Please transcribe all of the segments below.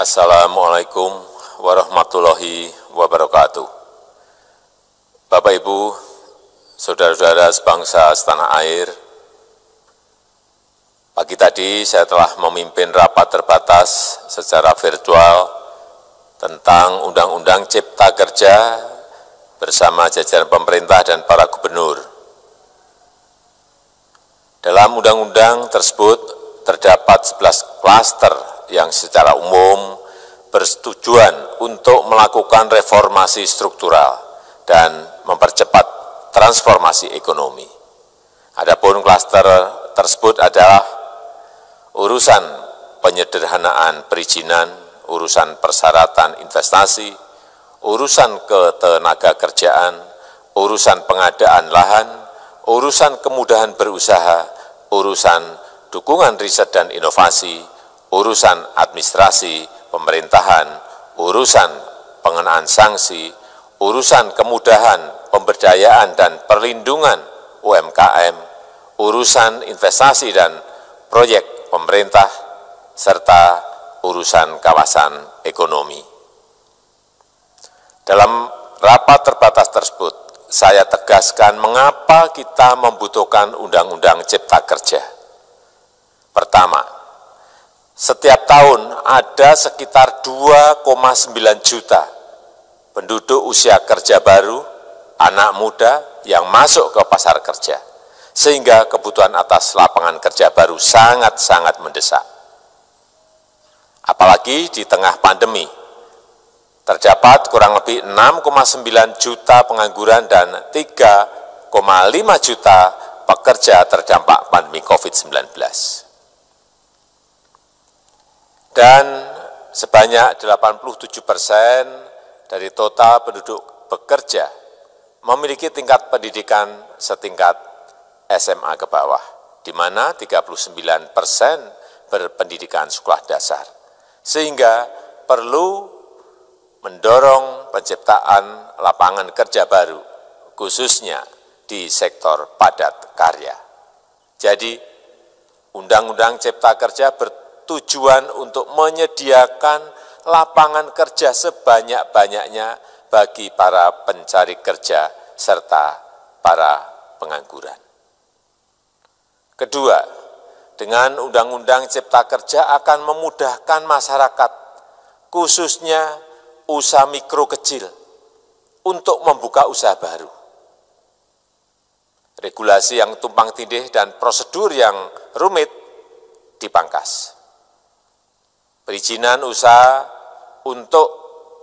Assalamualaikum warahmatullahi wabarakatuh. Bapak Ibu, saudara-saudara sebangsa setanah air, pagi tadi saya telah memimpin rapat terbatas secara virtual tentang Undang-Undang Cipta Kerja bersama jajaran pemerintah dan para gubernur. Dalam undang-undang tersebut terdapat 11 klaster yang secara umum bertujuan untuk melakukan reformasi struktural dan mempercepat transformasi ekonomi. Adapun klaster tersebut adalah urusan penyederhanaan perizinan, urusan persyaratan investasi, urusan ketenagakerjaan, urusan pengadaan lahan, urusan kemudahan berusaha, urusan dukungan riset dan inovasi, urusan administrasi pemerintahan, urusan pengenaan sanksi, urusan kemudahan pemberdayaan dan perlindungan UMKM, urusan investasi dan proyek pemerintah, serta urusan kawasan ekonomi. Dalam rapat terbatas tersebut, saya tegaskan mengapa kita membutuhkan Undang-Undang Cipta Kerja. Pertama, setiap tahun ada sekitar 2,9 juta penduduk usia kerja baru, anak muda yang masuk ke pasar kerja, sehingga kebutuhan atas lapangan kerja baru sangat-sangat mendesak. Apalagi di tengah pandemi, terdapat kurang lebih 6,9 juta pengangguran dan 3,5 juta pekerja terdampak pandemi COVID-19. Dan sebanyak 87% dari total penduduk bekerja memiliki tingkat pendidikan setingkat SMA ke bawah, di mana 39% berpendidikan sekolah dasar, sehingga perlu mendorong penciptaan lapangan kerja baru, khususnya di sektor padat karya. Jadi, Undang-Undang Cipta Kerja bertujuan untuk menyediakan lapangan kerja sebanyak-banyaknya bagi para pencari kerja serta para pengangguran. Kedua, dengan Undang-Undang Cipta Kerja akan memudahkan masyarakat, khususnya usaha mikro kecil, untuk membuka usaha baru. Regulasi yang tumpang tindih dan prosedur yang rumit dipangkas. Perizinan usaha untuk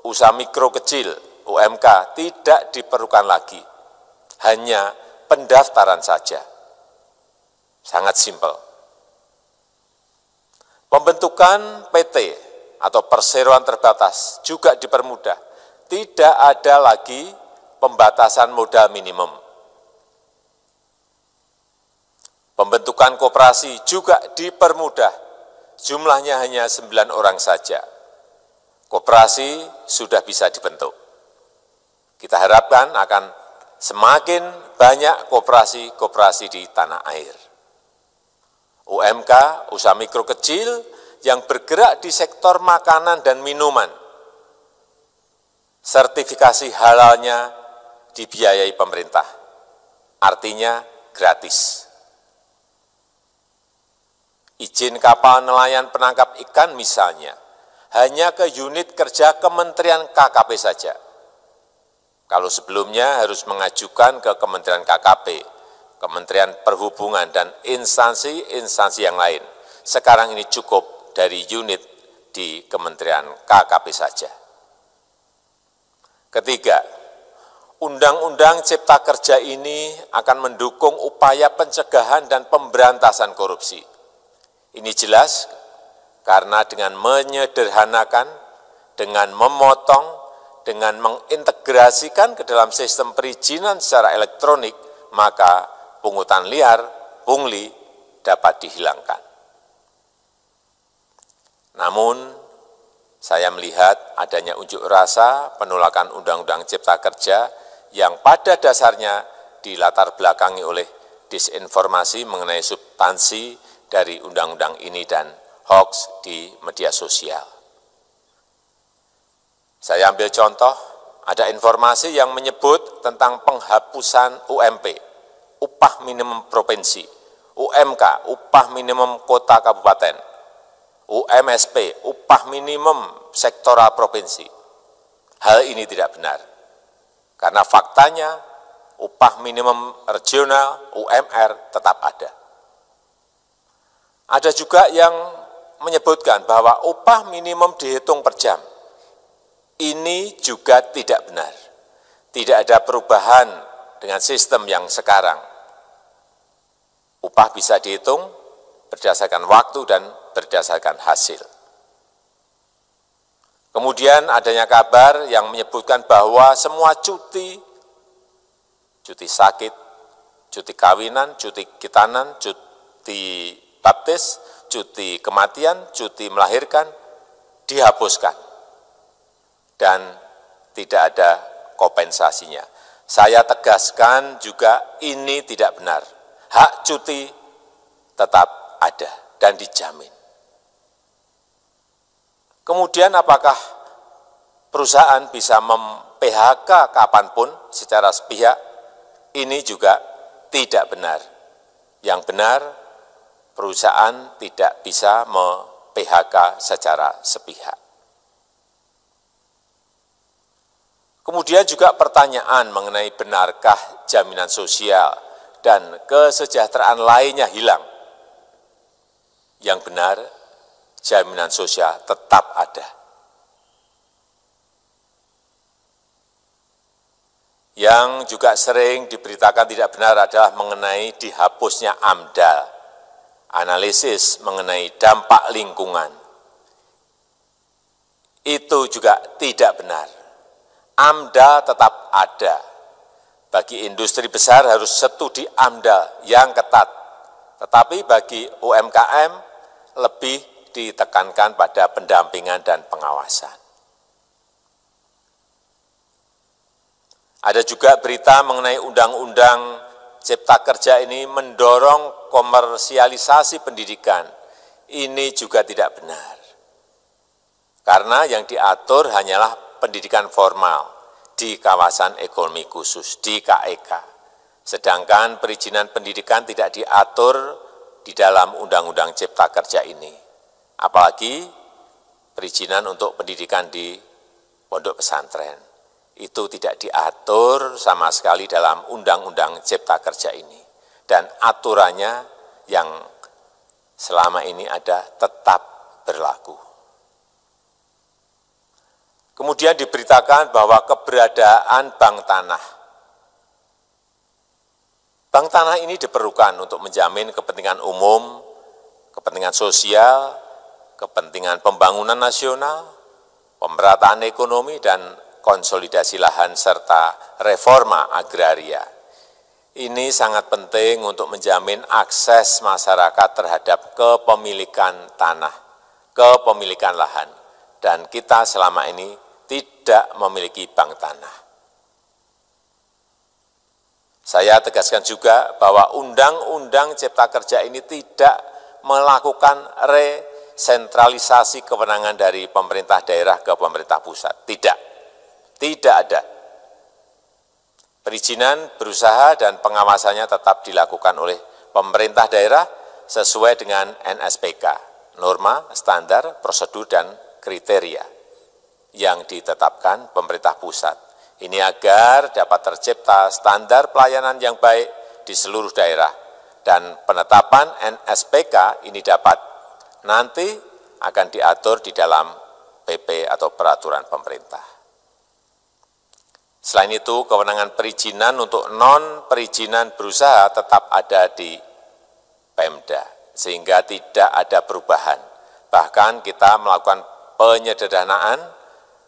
usaha mikro kecil (UMK) tidak diperlukan lagi, hanya pendaftaran saja. Sangat simpel. Pembentukan PT atau perseroan terbatas juga dipermudah. Tidak ada lagi pembatasan modal minimum. Pembentukan koperasi juga dipermudah. Jumlahnya hanya 9 orang saja. Koperasi sudah bisa dibentuk. Kita harapkan akan semakin banyak koperasi-koperasi di tanah air. UMK, usaha mikro kecil yang bergerak di sektor makanan dan minuman, sertifikasi halalnya dibiayai pemerintah, artinya gratis. Izin kapal nelayan penangkap ikan misalnya, hanya ke unit kerja Kementerian KKP saja. Kalau sebelumnya harus mengajukan ke Kementerian KKP, Kementerian Perhubungan, dan instansi-instansi yang lain. Sekarang ini cukup dari unit di Kementerian KKP saja. Ketiga, Undang-Undang Cipta Kerja ini akan mendukung upaya pencegahan dan pemberantasan korupsi. Ini jelas karena dengan menyederhanakan, dengan memotong, dengan mengintegrasikan ke dalam sistem perizinan secara elektronik, maka pungutan liar, pungli, dapat dihilangkan. Namun, saya melihat adanya unjuk rasa penolakan Undang-Undang Cipta Kerja yang pada dasarnya dilatar belakangi oleh disinformasi mengenai substansi dari undang-undang ini dan hoax di media sosial. Saya ambil contoh, ada informasi yang menyebut tentang penghapusan UMP, upah minimum provinsi, UMK, upah minimum kota kabupaten, UMSP, upah minimum sektoral provinsi. Hal ini tidak benar, karena faktanya upah minimum regional, UMR, tetap ada. Ada juga yang menyebutkan bahwa upah minimum dihitung per jam. Ini juga tidak benar. Tidak ada perubahan dengan sistem yang sekarang. Upah bisa dihitung berdasarkan waktu dan berdasarkan hasil. Kemudian adanya kabar yang menyebutkan bahwa semua cuti sakit, cuti kawinan, cuti khitanan, cuti baptis, cuti kematian, cuti melahirkan, dihapuskan. Dan tidak ada kompensasinya. Saya tegaskan juga ini tidak benar. Hak cuti tetap ada dan dijamin. Kemudian apakah perusahaan bisa mem-PHK kapanpun secara sepihak? Ini juga tidak benar. Yang benar, perusahaan tidak bisa mem-PHK secara sepihak. Kemudian juga pertanyaan mengenai benarkah jaminan sosial dan kesejahteraan lainnya hilang. Yang benar, jaminan sosial tetap ada. Yang juga sering diberitakan tidak benar adalah mengenai dihapusnya AMDAL, analisis mengenai dampak lingkungan. Itu juga tidak benar. AMDAL tetap ada. Bagi industri besar harus studi AMDAL yang ketat. Tetapi bagi UMKM lebih ditekankan pada pendampingan dan pengawasan. Ada juga berita mengenai Undang-Undang Cipta Kerja ini mendorong komersialisasi pendidikan. Ini juga tidak benar. Karena yang diatur hanyalah pendidikan formal di kawasan ekonomi khusus, di KEK. Sedangkan perizinan pendidikan tidak diatur di dalam Undang-Undang Cipta Kerja ini. Apalagi perizinan untuk pendidikan di pondok pesantren. Itu tidak diatur sama sekali dalam Undang-Undang Cipta Kerja ini. Dan aturannya yang selama ini ada tetap berlaku. Kemudian diberitakan bahwa keberadaan bank tanah. Bank tanah ini diperlukan untuk menjamin kepentingan umum, kepentingan sosial, kepentingan pembangunan nasional, pemerataan ekonomi, dan konsolidasi lahan serta reforma agraria. Ini sangat penting untuk menjamin akses masyarakat terhadap kepemilikan tanah, kepemilikan lahan. Dan kita selama ini tidak memiliki bank tanah. Saya tegaskan juga bahwa Undang-Undang Cipta Kerja ini tidak melakukan resentralisasi kewenangan dari pemerintah daerah ke pemerintah pusat. Tidak ada. Perizinan berusaha dan pengawasannya tetap dilakukan oleh pemerintah daerah sesuai dengan NSPK, norma, standar, prosedur, dan kriteria yang ditetapkan pemerintah pusat. Ini agar dapat tercipta standar pelayanan yang baik di seluruh daerah dan penetapan NSPK ini dapat nanti akan diatur di dalam PP atau peraturan pemerintah. Selain itu, kewenangan perizinan untuk non-perizinan berusaha tetap ada di Pemda, sehingga tidak ada perubahan. Bahkan kita melakukan penyederhanaan,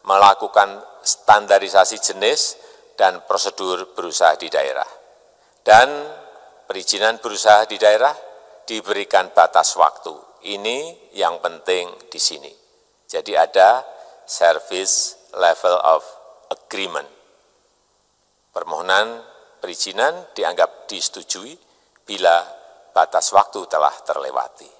melakukan standarisasi jenis dan prosedur berusaha di daerah. Dan perizinan berusaha di daerah diberikan batas waktu. Ini yang penting di sini. Jadi ada service level of agreement. Permohonan perizinan dianggap disetujui bila batas waktu telah terlewati.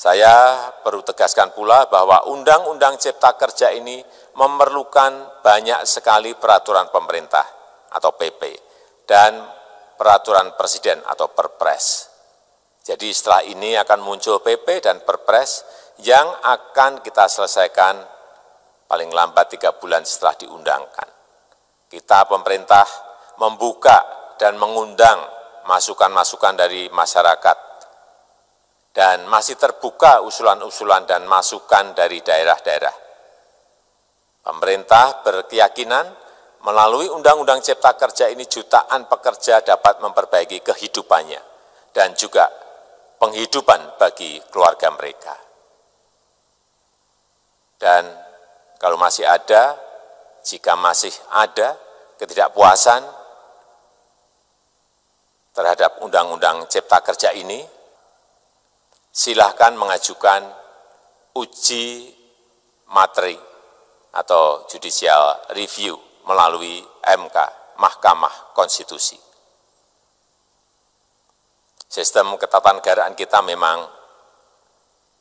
Saya perlu tegaskan pula bahwa Undang-Undang Cipta Kerja ini memerlukan banyak sekali peraturan pemerintah atau PP dan peraturan presiden atau Perpres. Jadi setelah ini akan muncul PP dan Perpres yang akan kita selesaikan paling lambat 3 bulan setelah diundangkan. Kita pemerintah membuka dan mengundang masukan-masukan dari masyarakat dan masih terbuka usulan-usulan dan masukan dari daerah-daerah. Pemerintah berkeyakinan melalui Undang-Undang Cipta Kerja ini jutaan pekerja dapat memperbaiki kehidupannya dan juga penghidupan bagi keluarga mereka. Dan kalau masih ada, jika masih ada ketidakpuasan terhadap Undang-Undang Cipta Kerja ini, silahkan mengajukan uji materi atau judicial review melalui MK, Mahkamah Konstitusi. Sistem ketatanegaraan kita memang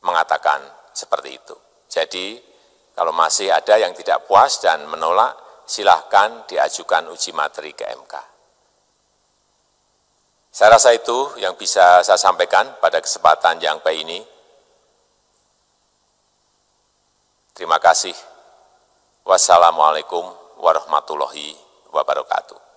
mengatakan seperti itu. Jadi, kalau masih ada yang tidak puas dan menolak, silahkan diajukan uji materi ke MK. Saya rasa itu yang bisa saya sampaikan pada kesempatan yang baik ini. Terima kasih. Wassalamualaikum warahmatullahi wabarakatuh.